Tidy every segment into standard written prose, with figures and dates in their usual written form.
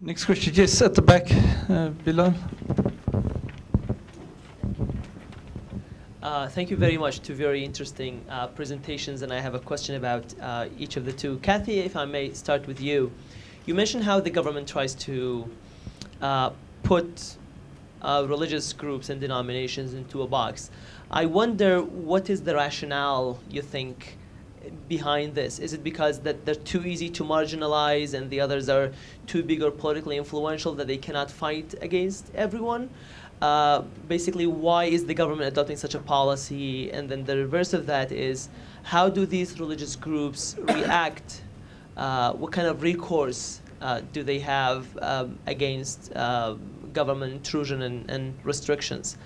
Next question, yes, at the back, Bilal. Thank you very much. Two very interesting presentations, and I have a question about each of the two. Kathy, if I may start with you. You mentioned how the government tries to put religious groups and denominations into a box. I wonder, what is the rationale, you think, behind this? Is it because that they're too easy to marginalize and the others are too big or politically influential that they cannot fight against everyone? Basically, why is the government adopting such a policy? And then the reverse of that is, how do these religious groups react? What kind of recourse do they have against government intrusion and restrictions?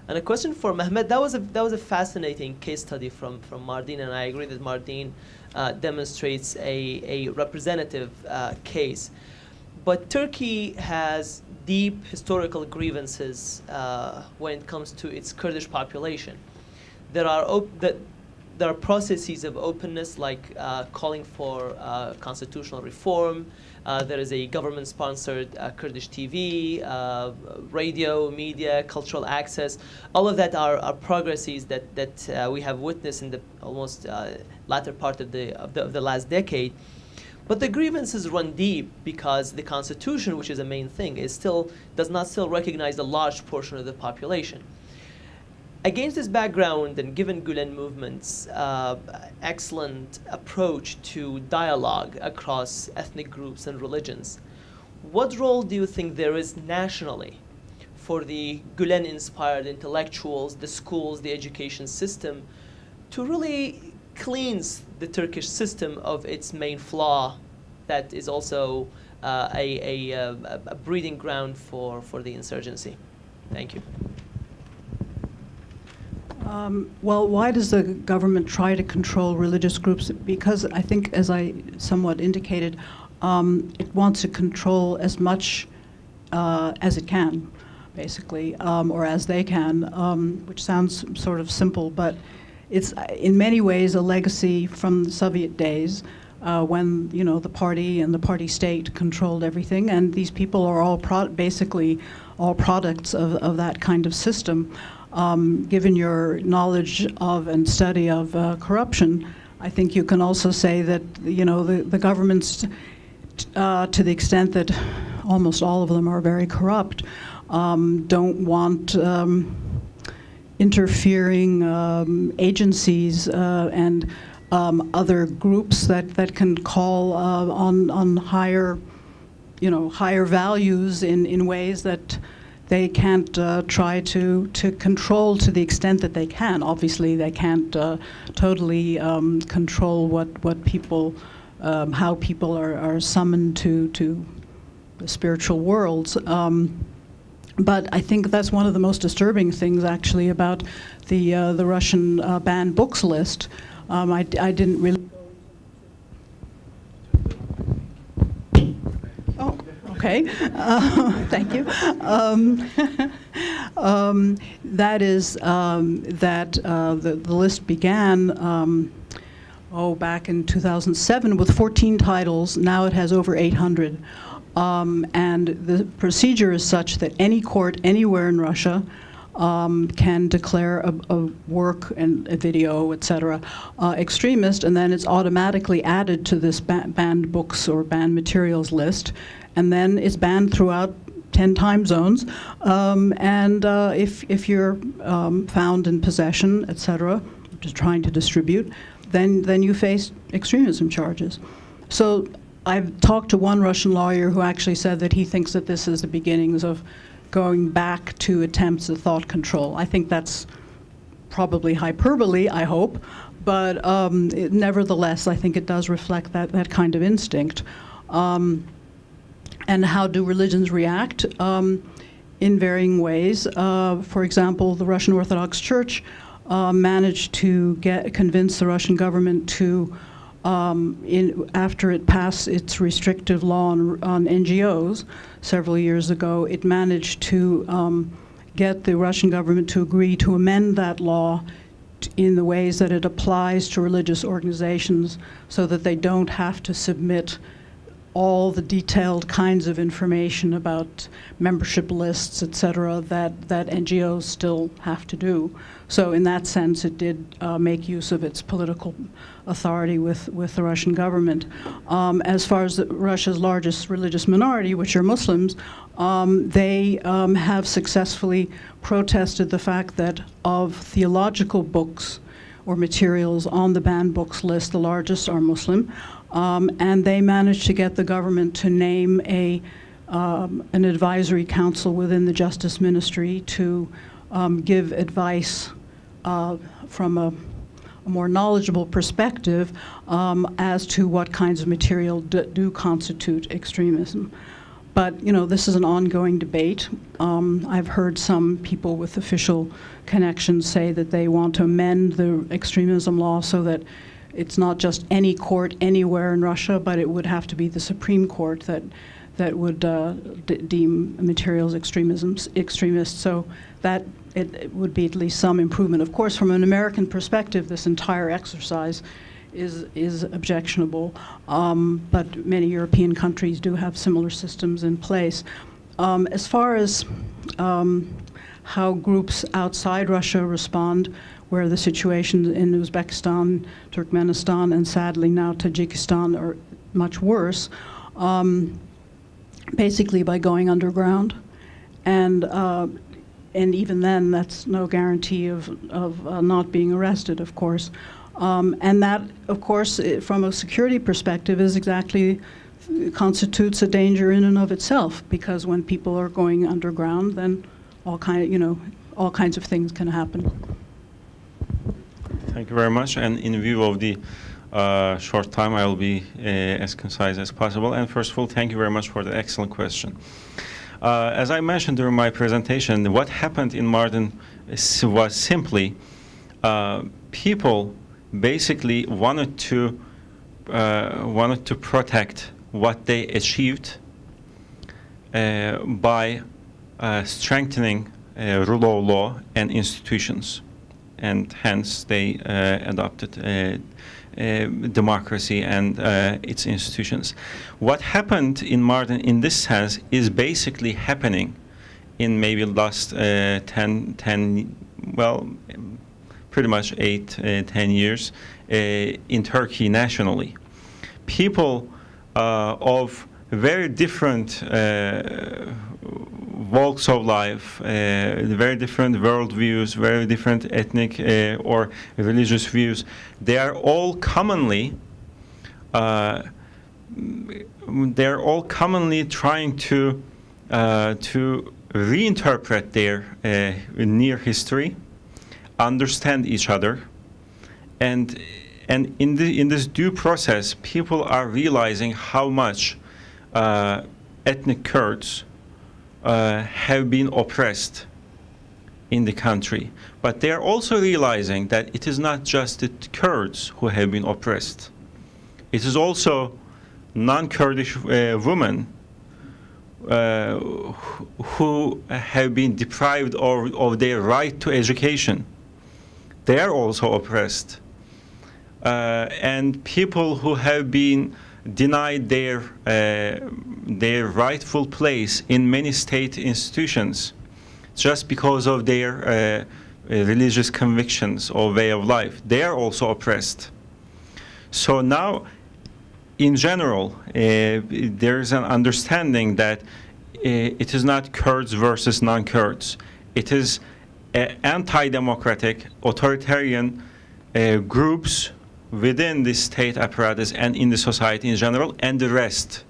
And a question for Mehmet. That was a fascinating case study from Mardin, and I agree that Mardin demonstrates a representative case. But Turkey has deep historical grievances when it comes to its Kurdish population. There are processes of openness, like calling for constitutional reform. There is a government-sponsored Kurdish TV, radio, media, cultural access. All of that are progresses that we have witnessed in the almost latter part of the last decade. But the grievances run deep because the constitution, which is a main thing, does not still recognize a large portion of the population. Against this background, and given Gülen movement's excellent approach to dialogue across ethnic groups and religions, what role do you think there is nationally for the Gülen-inspired intellectuals, the schools, the education system, to really cleanse the Turkish system of its main flaw that is also a breeding ground for the insurgency? Thank you. Well, why does the government try to control religious groups? Because I think, as I somewhat indicated, it wants to control as much as it can, basically, or as they can, which sounds sort of simple, but it's in many ways a legacy from the Soviet days, when the party and the party state controlled everything, and these people are all basically all products of that kind of system. Given your knowledge of and study of corruption, I think you can also say that the governments, to the extent that almost all of them are very corrupt, don't want interfering agencies and other groups that can call on higher values in ways that they can't try to control to the extent that they can. Obviously, they can't totally control what people, how people are summoned to the spiritual worlds. But I think that's one of the most disturbing things, actually, about the Russian banned books list. I didn't really. Oh, okay. Thank you. That is that the list began back in 2007 with 14 titles. Now it has over 800. And the procedure is such that any court anywhere in Russia can declare a work and a video, etc., extremist, and then it's automatically added to this banned books or banned materials list, and then it's banned throughout 10 time zones. And if you're found in possession, etc., just trying to distribute, then you face extremism charges. So I've talked to one Russian lawyer who actually said that he thinks that this is the beginnings of going back to attempts at thought control. I think that's probably hyperbole, I hope, but nevertheless, I think it does reflect that kind of instinct. And how do religions react? In varying ways. For example, the Russian Orthodox Church managed to convince the Russian government to after it passed its restrictive law on NGOs several years ago, it managed to get the Russian government to agree to amend that law in the ways that it applies to religious organizations so that they don't have to submit all the detailed kinds of information about membership lists, et cetera, that NGOs still have to do. So in that sense, it did make use of its political authority with the Russian government. As far as Russia's largest religious minority, which are Muslims, they have successfully protested the fact that of theological books or materials on the banned books list, the largest are Muslim, and they managed to get the government to name an advisory council within the Justice Ministry to give advice from a more knowledgeable perspective as to what kinds of material do constitute extremism. But, you know, this is an ongoing debate. I've heard some people with official connections say that they want to amend the extremism law so that it's not just any court anywhere in Russia, but it would have to be the Supreme Court that would deem materials extremist. So that it would be at least some improvement. Of course, from an American perspective, this entire exercise is objectionable, but many European countries do have similar systems in place. As far as how groups outside Russia respond, where the situation in Uzbekistan, Turkmenistan, and sadly now Tajikistan are much worse, basically by going underground. And even then, that's no guarantee of not being arrested, of course. And that, of course, from a security perspective, is exactly constitutes a danger in and of itself, because when people are going underground, then all kinds of things can happen. Thank you very much. And in view of the short time, I will be as concise as possible. And first of all, thank you very much for the excellent question. As I mentioned during my presentation, what happened in Mardin was simply people basically wanted to protect what they achieved by strengthening rule of law and institutions, and hence they adopted democracy and its institutions. What happened in Mardin in this sense is basically happening in maybe last 10, well, pretty much 10 years in Turkey nationally. People of very different walks of life, very different worldviews, very different ethnic or religious views, they are all commonly trying to reinterpret their near history, understand each other, and in this due process, people are realizing how much ethnic Kurds have been oppressed in the country. But they are also realizing that it is not just the Kurds who have been oppressed. It is also non-Kurdish women who have been deprived of their right to education. They are also oppressed. And people who have been denied their rightful place in many state institutions just because of their religious convictions or way of life, they are also oppressed. So now, in general, there is an understanding that it is not Kurds versus non-Kurds. It is anti-democratic, authoritarian groups within the state apparatus and in the society in general, and the rest,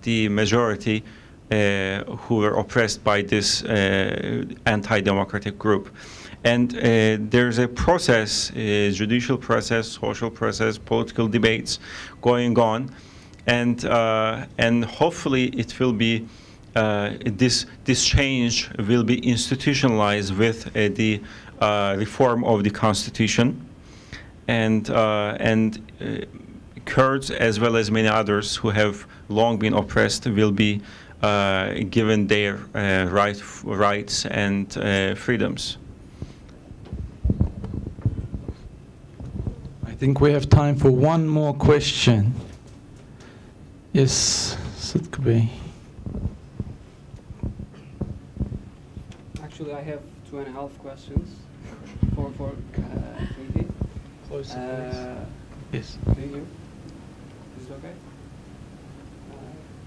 the majority who were oppressed by this anti-democratic group. And there's a process, a judicial process, social process, political debates going on, and hopefully it will be this change will be institutionalized with the reform of the constitution. And Kurds, as well as many others who have long been oppressed, will be given their rights and freedoms. I think we have time for one more question. Yes, Sid Kubi. Actually, I have 2.5 questions for Katie. Close, yes. Can you hear? Is it okay?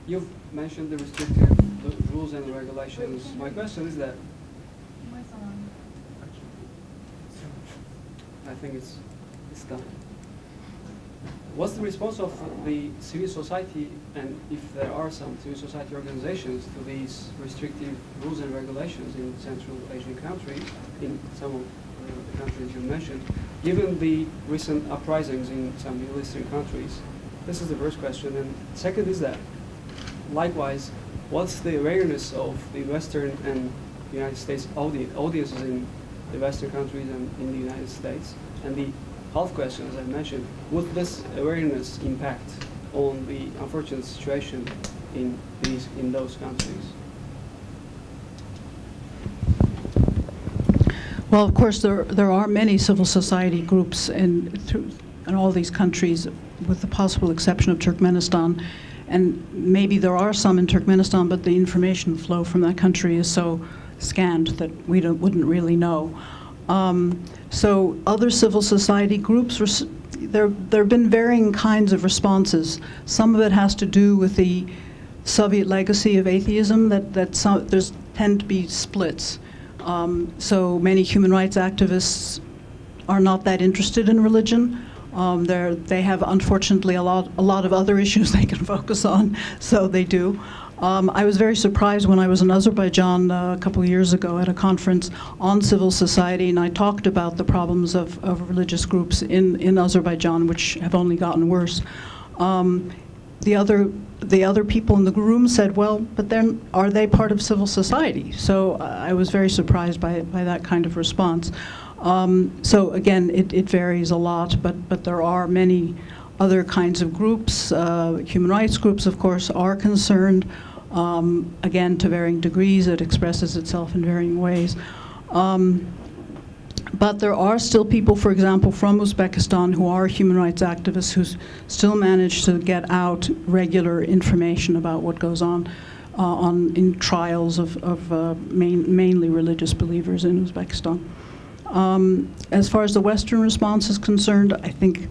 You've mentioned the restrictive rules and regulations. My question is that I think it's done. What's the response of the civil society, and if there are some civil society organizations, to these restrictive rules and regulations in Central Asian countries, in some of the countries you mentioned, given the recent uprisings in some Middle Eastern countries? This is the first question. And second is that, likewise, what's the awareness of the Western and United States audiences in the Western countries and in the United States? And the health question, as I mentioned, would this awareness impact on the unfortunate situation in those countries? Well, of course, there are many civil society groups in all these countries, with the possible exception of Turkmenistan. And maybe there are some in Turkmenistan, but the information flow from that country is so scant that we wouldn't really know. So other civil society groups, there have been varying kinds of responses. Some of it has to do with the Soviet legacy of atheism, there's tend to be splits. So many human rights activists are not that interested in religion. They have, unfortunately, a lot of other issues they can focus on, so they do. I was very surprised when I was in Azerbaijan a couple of years ago at a conference on civil society, and I talked about the problems of religious groups in Azerbaijan, which have only gotten worse. The other people in the room said, well, but then are they part of civil society? So I was very surprised by that kind of response. So again, it varies a lot, but there are many other kinds of groups. Human rights groups, of course, are concerned. Again, to varying degrees, it expresses itself in varying ways. But there are still people, for example, from Uzbekistan who are human rights activists who still manage to get out regular information about what goes on in trials of mainly religious believers in Uzbekistan. As far as the Western response is concerned, I think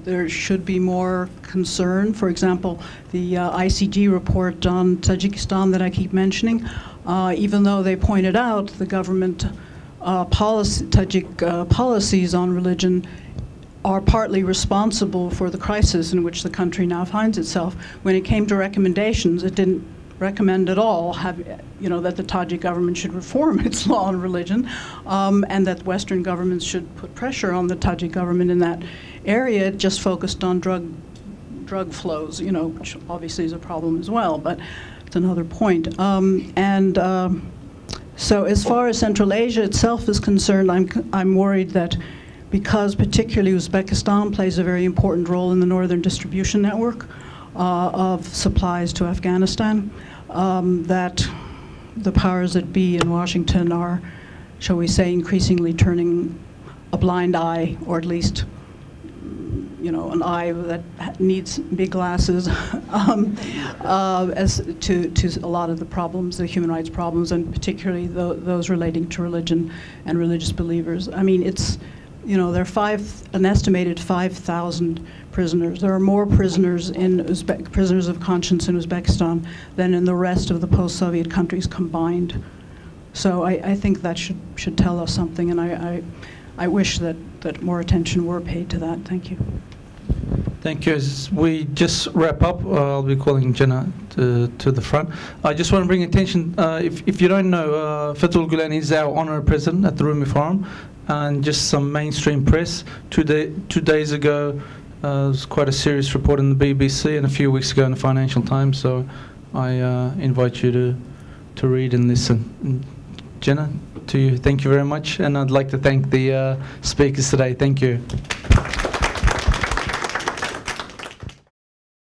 there should be more concern. For example, the ICG report on Tajikistan that I keep mentioning, even though they pointed out the government Tajik policies on religion are partly responsible for the crisis in which the country now finds itself. When it came to recommendations, it didn't recommend at all that the Tajik government should reform its law on religion, and that Western governments should put pressure on the Tajik government in that area. It just focused on drug flows, which obviously is a problem as well, but it's another point. So as far as Central Asia itself is concerned, I'm worried that because particularly Uzbekistan plays a very important role in the northern distribution network of supplies to Afghanistan, that the powers that be in Washington are, shall we say, increasingly turning a blind eye, or at least an eye that needs big glasses as to a lot of the problems, the human rights problems, and particularly those relating to religion and religious believers. I mean, there are an estimated 5,000 prisoners. There are more prisoners prisoners of conscience in Uzbekistan than in the rest of the post-Soviet countries combined. So I think that should tell us something, and I wish that more attention were paid to that. Thank you. Thank you. As we just wrap up, I'll be calling Jenna to the front. I just want to bring attention, if you don't know, Fethullah Gulen is our honorary president at the Rumi Forum, and just some mainstream press. 2 days ago, there was quite a serious report in the BBC, and a few weeks ago in the Financial Times, so I invite you to read and listen. Jenna, to you, thank you very much, and I'd like to thank the speakers today. Thank you.